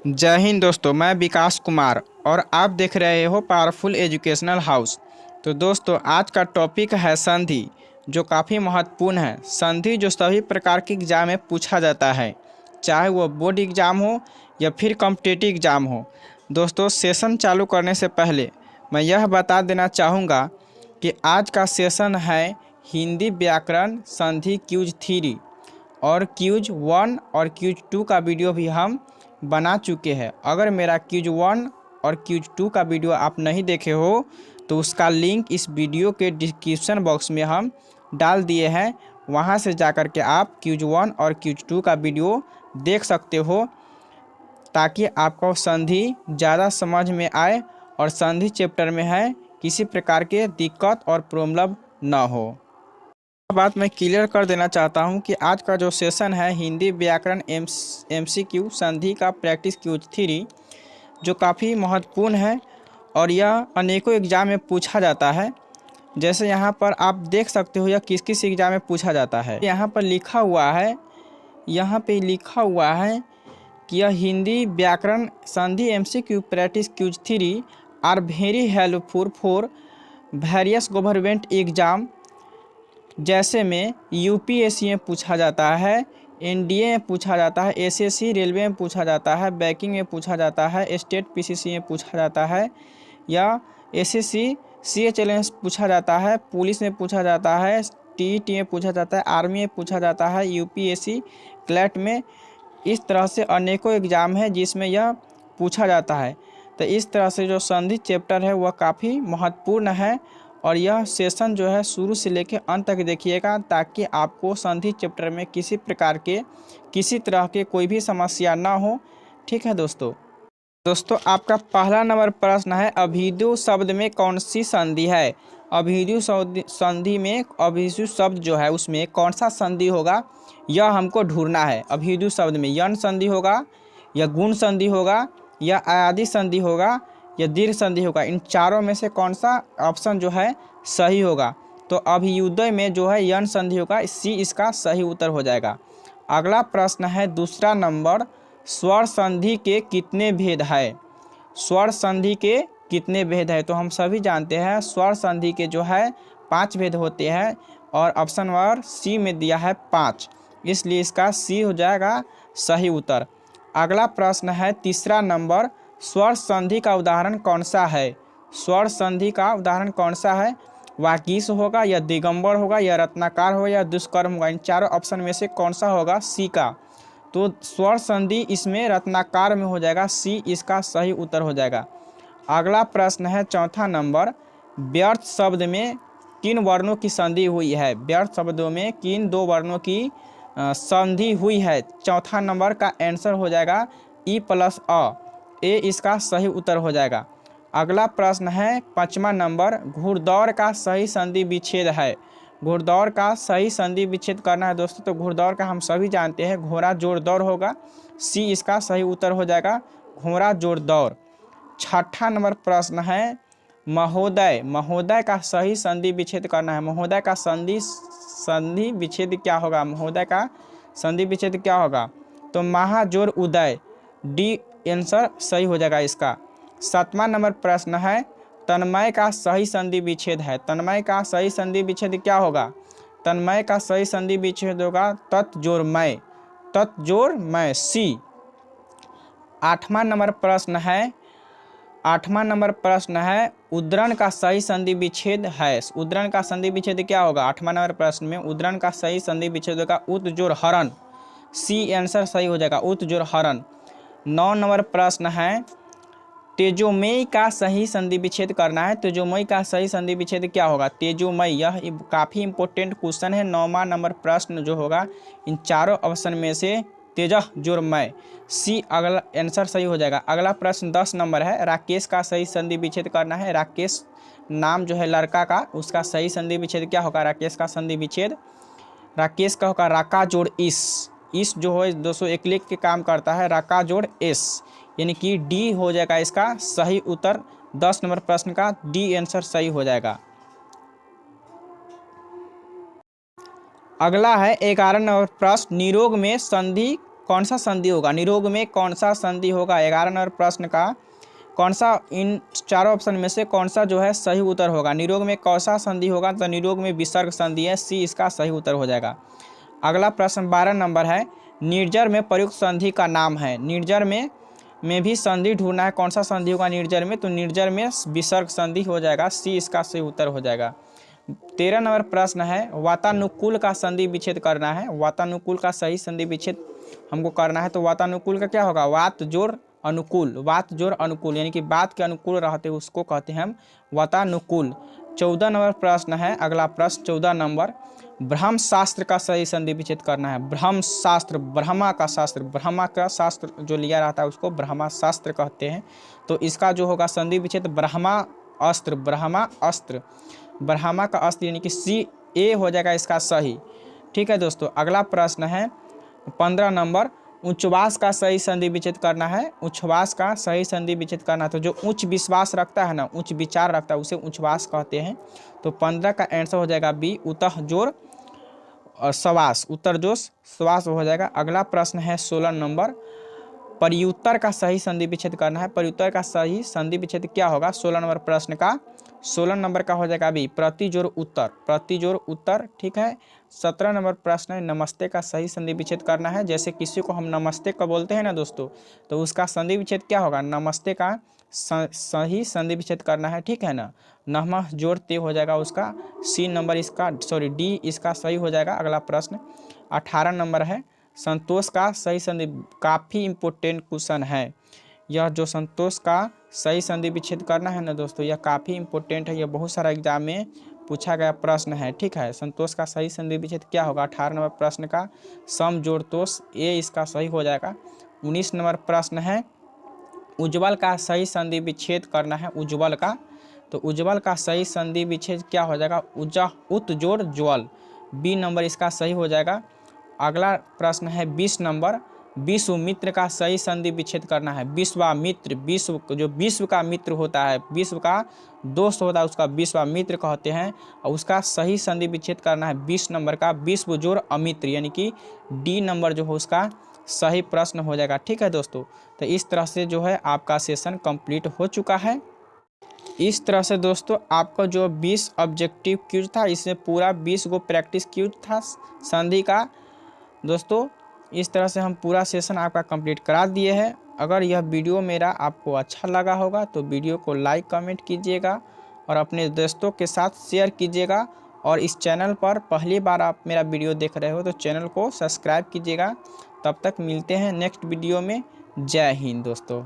जय हिंद दोस्तों, मैं विकास कुमार और आप देख रहे हो पावरफुल एजुकेशनल हाउस। तो दोस्तों, आज का टॉपिक है संधि, जो काफ़ी महत्वपूर्ण है। संधि जो सभी प्रकार के एग्जाम में पूछा जाता है, चाहे वो बोर्ड एग्ज़ाम हो या फिर कॉम्पिटिटिव एग्ज़ाम हो। दोस्तों, सेशन चालू करने से पहले मैं यह बता देना चाहूँगा कि आज का सेशन है हिंदी व्याकरण संधि क्यूज 3 और क्यूज 1 और क्यूज 2 का वीडियो भी हम बना चुके हैं। अगर मेरा क्यूज 1 और क्यूज 2 का वीडियो आप नहीं देखे हो तो उसका लिंक इस वीडियो के डिस्क्रिप्शन बॉक्स में हम डाल दिए हैं, वहां से जाकर के आप क्यूज 1 और क्यूज 2 का वीडियो देख सकते हो, ताकि आपको संधि ज़्यादा समझ में आए और संधि चैप्टर में है किसी प्रकार के दिक्कत और प्रॉब्लम ना हो। बात मैं क्लियर कर देना चाहता हूं कि आज का जो सेशन है हिंदी व्याकरण एमसीक्यू संधि का प्रैक्टिस क्यूज 3, जो काफ़ी महत्वपूर्ण है और यह अनेकों एग्जाम में पूछा जाता है। जैसे यहाँ पर आप देख सकते हो यह किस किस एग्जाम में पूछा जाता है। यहाँ पर लिखा हुआ है, यहाँ पे लिखा हुआ है कि यह हिंदी व्याकरण संधि MCQ practice quiz 3 are very helpful for various government exam, जैसे में यूपीएससी में पूछा जाता है, एनडीए में पूछा जाता है, एसएससी रेलवे में पूछा जाता है, बैंकिंग में पूछा जाता है, स्टेट पीसीसी में पूछा जाता है, या एसएससी सीएचएल में पूछा जाता है, पुलिस में पूछा जाता है, टीईटी में पूछा जाता है, आर्मी में पूछा जाता है, यूपीएससी क्लैट में। इस तरह से अनेकों एग्जाम है जिसमें यह पूछा जाता है। तो इस तरह से जो संधि चैप्टर है वह काफ़ी महत्वपूर्ण है और यह सेशन जो है शुरू से लेकर अंत तक देखिएगा, ताकि आपको संधि चैप्टर में किसी प्रकार के किसी तरह के कोई भी समस्या ना हो। ठीक है दोस्तों, आपका पहला नंबर प्रश्न है, अभिधु शब्द में कौन सी संधि है। अभिधु संधि में अभिधु शब्द जो है उसमें कौन सा संधि होगा, यह हमको ढूंढना है। अभिधु शब्द में यन संधि होगा, या गुण संधि होगा, या आदि संधि होगा, या दीर्घ संधि होगा। इन चारों में से कौन सा ऑप्शन जो है सही होगा। तो अभियुदय में जो है यन संधि होगा, सी इसका सही उत्तर हो जाएगा। अगला प्रश्न है दूसरा नंबर, स्वर संधि के कितने भेद है। स्वर संधि के कितने भेद है, तो हम सभी जानते हैं स्वर संधि के जो है 5 भेद होते हैं और ऑप्शन नंबर सी में दिया है 5, इसलिए इसका सी हो जाएगा सही उत्तर। अगला प्रश्न है तीसरा नंबर, स्वर संधि का उदाहरण कौन सा है। स्वर संधि का उदाहरण कौन सा है, वागीश होगा, या दिगंबर होगा, या रत्नाकर होगा, या दुष्कर्म होगा। इन चारों ऑप्शन में से कौन सा होगा, सी का। तो स्वर संधि इसमें रत्नाकर में हो जाएगा, सी इसका सही उत्तर हो जाएगा। अगला प्रश्न है चौथा नंबर, व्यर्थ शब्द में किन वर्णों की संधि हुई है। व्यर्थ शब्दों में किन 2 वर्णों की संधि हुई है। चौथा नंबर का आंसर हो जाएगा ई प्लस अ, ए इसका सही उत्तर हो जाएगा। अगला प्रश्न है 5वां नंबर, घुड़दौड़ का सही संधि विच्छेद है। घुड़दौड़ का सही संधि विच्छेद करना है दोस्तों, तो घुड़दौड़ का हम सभी जानते हैं घोड़ा जोड़ दौड़ होगा, सी इसका सही उत्तर हो जाएगा घोड़ा जोड़ दौड़। 6ठा नंबर प्रश्न है महोदय, महोदय का सही संधि विच्छेद करना है। महोदय का संधि विच्छेद क्या होगा, महोदय का संधि विच्छेद क्या होगा, तो महाजोड़ उदय, डी आंसर सही हो जाएगा इसका। 7वां नंबर प्रश्न है तन्मय का सही संधि विच्छेद है। तन्मय का सही संधि विच्छेद क्या होगा, तन्मय का सही संधि विच्छेद होगा तत्जोड़ मय, तत्जोड़ मय, सी। 8वां नंबर प्रश्न है, 8वां नंबर प्रश्न है उद्धरण का सही संधि विच्छेद है। उद्धरण का संधि विच्छेद क्या होगा, 8वां नंबर प्रश्न में उद्धरण का सही संधि विच्छेद होगा उत जोड़ हरण, सी आंसर सही हो जाएगा उत जोड़ हरण। 9 नंबर प्रश्न है तेजोमय का सही संधि विच्छेद करना है। तेजोमय का सही संधि विच्छेद क्या होगा, तेजोमय, यह काफ़ी इंपॉर्टेंट क्वेश्चन है। 9वां नंबर प्रश्न जो होगा इन चारों ऑप्शन में से तेजह जोरमय, सी अगला आंसर सही हो जाएगा। अगला प्रश्न 10 नंबर है, राकेश का सही संधि विच्छेद करना है। राकेश नाम जो है लड़का का, उसका सही संधि विच्छेद क्या होगा, राकेश का संधि विच्छेद राकेश का होगा राका जोड़ इस जो है 201 लिख के काम करता है, राका जोड़ एस, यानी कि डी हो जाएगा इसका सही उत्तर। 10 नंबर प्रश्न का डी आंसर सही हो जाएगा। अगला है 11 नंबर प्रश्न, निरोग में संधि कौन सा संधि होगा, निरोग में कौन सा संधि होगा। 11 नंबर प्रश्न का कौन सा, इन चारों ऑप्शन में से कौन सा जो है सही उत्तर होगा। निरोग में कौन सा संधि होगा, तो निरोग में विसर्ग संधि है, सी इसका सही उत्तर हो जाएगा। अगला प्रश्न 12 नंबर है, निर्जर में प्रयुक्त संधि का नाम है। निर्जर में भी संधि ढूंढना है, कौन सा संधि होगा निर्जर में, तो निर्जर में विसर्ग संधि हो जाएगा, सी इसका सही उत्तर हो जाएगा। 13 नंबर प्रश्न है, वातानुकूल का संधि विच्छेद करना है। वातानुकूल का सही संधि विच्छेद हमको करना है, तो वातानुकूल का क्या होगा, वात जोड़ अनुकूल, वात जोड़ अनुकूल यानी कि बात के अनुकूल रहते उसको कहते हैं हम वातानुकूल। 14 नंबर प्रश्न है, अगला प्रश्न 14 नंबर, ब्रह्म शास्त्र का सही संधि विच्छेद करना है। ब्रह्म शास्त्र, ब्रह्मा का शास्त्र, ब्रह्मा का शास्त्र जो लिया रहता है उसको ब्रह्मा शास्त्र कहते हैं। तो इसका जो होगा संधि विच्छेद ब्रह्मा अस्त्र, ब्रह्मा अस्त्र, ब्रह्मा का अस्त्र यानी कि सी ए हो जाएगा इसका सही। ठीक है दोस्तों, अगला प्रश्न है 15 नंबर, उच्छ्वास का सही संधि विच्छेद करना है। उच्छ्वास का सही संधि विच्छेद करना है, तो जो उच्च विश्वास रखता है ना, उच्च विचार रखता है उसे उच्छ्वास कहते हैं। तो 15 का आंसर हो जाएगा बी, उतः जोड़ श्वास, उत्तर जो श्वास हो जाएगा। अगला प्रश्न है 16 नंबर, प्रयुत्तर का सही संधि विच्छेद करना है। प्रयुत्तर का सही संधि विच्छेद क्या होगा 16 नंबर प्रश्न का, 16 नंबर का हो जाएगा अभी प्रतिजोड़ उत्तर, प्रतिजोड़ उत्तर। ठीक है, 17 नंबर प्रश्न है, नमस्ते का सही संधि विच्छेद करना है। जैसे किसी को हम नमस्ते का बोलते हैं ना दोस्तों, तो उसका संधि विच्छेद क्या होगा, नमस्ते का सही संधि विच्छेद करना है। ठीक है ना, नमः जोड़ ते हो जाएगा उसका, सी नंबर इसका, सॉरी डी इसका सही हो जाएगा। अगला प्रश्न 18 नंबर है, संतोष का सही संधि, काफ़ी इम्पोर्टेंट क्वेश्चन है यह, जो संतोष का सही संधि विच्छेद करना है ना दोस्तों, यह काफ़ी इंपॉर्टेंट है, यह बहुत सारा एग्जाम में पूछा गया प्रश्न है। ठीक है, संतोष का सही संधि विच्छेद क्या होगा 18 नंबर प्रश्न का, सम जोड़ तोष, ए इसका सही हो जाएगा। 19 नंबर प्रश्न है, उज्ज्वल का सही संधि विच्छेद करना है। उज्ज्वल का, तो उज्ज्वल का सही संधि विच्छेद क्या हो जाएगा, उत जोड़ ज्वल, बी नंबर इसका सही हो जाएगा। अगला प्रश्न है 20 नंबर, विश्वामित्र का सही संधि विच्छेद करना है। विश्वामित्र, विश्व जो विश्व का मित्र होता है, विश्व का दोस्त होता है उसका विश्वामित्र कहते हैं, और उसका सही संधि विच्छेद करना है 20 नंबर का, विश्व जोड़ अमित्र यानी कि डी नंबर जो हो उसका सही प्रश्न हो जाएगा। ठीक है दोस्तों, तो इस तरह से जो है आपका सेशन कंप्लीट हो चुका है। इस तरह से दोस्तों आपका जो 20 ऑब्जेक्टिव क्यूज था, इसमें पूरा 20 गो प्रैक्टिस क्यूज था संधि का दोस्तों। इस तरह से हम पूरा सेशन आपका कंप्लीट करा दिए हैं। अगर यह वीडियो मेरा आपको अच्छा लगा होगा तो वीडियो को लाइक कमेंट कीजिएगा और अपने दोस्तों के साथ शेयर कीजिएगा, और इस चैनल पर पहली बार आप मेरा वीडियो देख रहे हो तो चैनल को सब्सक्राइब कीजिएगा। तब तक मिलते हैं नेक्स्ट वीडियो में। जय हिंद दोस्तों।